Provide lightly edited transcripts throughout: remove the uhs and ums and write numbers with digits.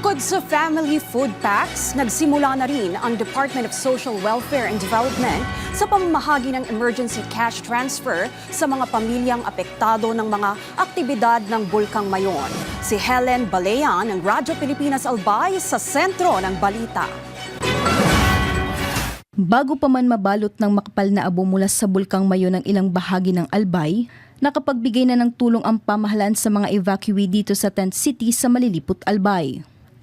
Bukod sa family food packs, nagsimula na rin ang Department of Social Welfare and Development sa pamamahagi ng emergency cash transfer sa mga pamilyang apektado ng mga aktibidad ng Bulkang Mayon. Si Helen Balea ng Radyo Pilipinas Albay sa sentro ng balita. Bago pa man mabalot ng makapal na abo mula sa Bulkang Mayon ng ilang bahagi ng Albay, nakapagbigay na ng tulong ang pamahalaan sa mga evacuee dito sa Tent City sa Malilipot, Albay.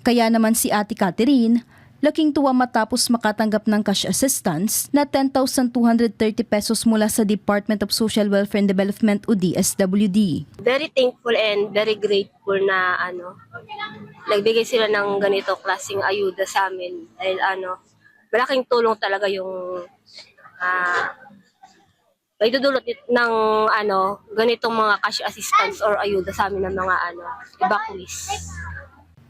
Kaya naman si Ate Catherine, laking tuwa matapos makatanggap ng cash assistance na 10,230 pesos mula sa Department of Social Welfare and Development o DSWD. Very thankful and very grateful na nagbigay sila ng ganito klaseng ayuda sa amin. Dahil malaking tulong talaga yung may dudulot ng ganitong mga cash assistance or ayuda sa amin ng mga evacuees.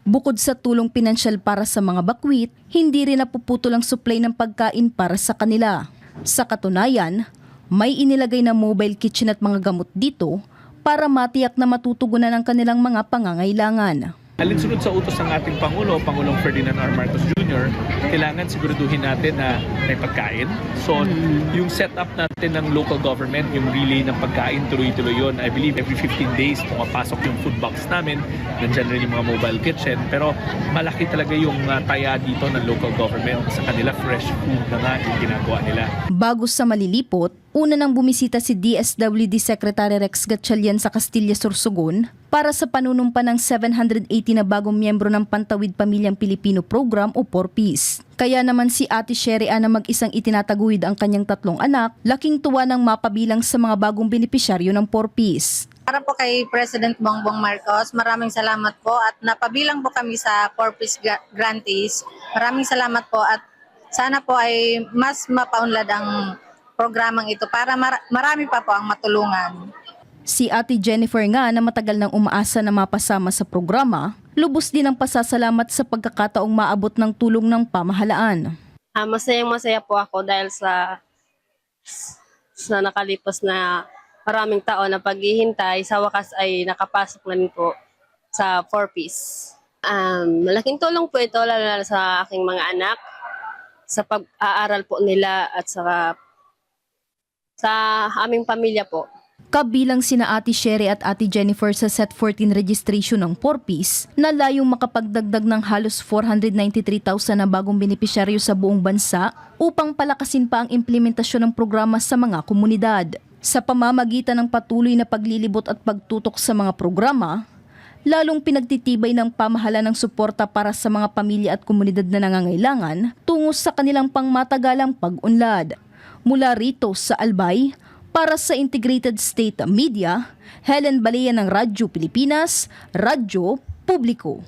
Bukod sa tulong pinansyal para sa mga bakwit, hindi rin napuputol ang supply ng pagkain para sa kanila. Sa katunayan, may inilagay na mobile kitchen at mga gamot dito para matiyak na matutugunan ang kanilang mga pangangailangan. Alinsunod sa utos ng ating Pangulong Ferdinand R. Marcos Jr., kailangan siguraduhin natin na may pagkain. So, yung setup natin ng local government, yung relay ng pagkain, tuloy-tuloy yun. I believe every 15 days, pumapasok yung food box namin. Nandiyan rin yung mga mobile kitchen. Pero malaki talaga yung taya dito ng local government. Sa kanila, fresh food na nga yung ginagawa nila. Bago sa Malilipot, una nang bumisita si DSWD Secretary Rex Gatchalian sa Castilla, Sorsogon para sa panunumpa ng 780 na bagong miyembro ng Pantawid Pamilyang Pilipino Program o 4Ps. Kaya naman si Ate Sherry na mag-isang itinataguyod ang kanyang 3 anak, laking tuwa ng mapabilang sa mga bagong benepisyaryo ng 4Ps. Para po kay President Bongbong Marcos, maraming salamat po at napabilang po kami sa 4Ps grantees. Maraming salamat po at sana po ay mas mapaunlad ang programang ito para marami pa po ang matulungan. Si Ate Jennifer nga na matagal nang umaasa na mapasama sa programa, lubos din ang pasasalamat sa pagkakataong maabot ng tulong ng pamahalaan. Masayang-masaya po ako dahil sa nakalipas na maraming taon na paghihintay, sa wakas ay nakapasok na rin po sa 4Ps. Malaking tulong po ito lalo sa aking mga anak, sa pag-aaral po nila at sa aming pamilya po. Kabilang sina Ate Sherry at Ate Jennifer sa Set 14 registration ng 4Ps na layong makapagdagdag ng halos 493,000 na bagong benepisyaryo sa buong bansa upang palakasin pa ang implementasyon ng programa sa mga komunidad. Sa pamamagitan ng patuloy na paglilibot at pagtutok sa mga programa, lalong pinagtitibay ng pamahalaan ng suporta para sa mga pamilya at komunidad na nangangailangan tungo sa kanilang pangmatagalang pag-unlad. Mula rito sa Albay, para sa Integrated State Media, Helen Balea ng Radyo Pilipinas, Radyo Publiko.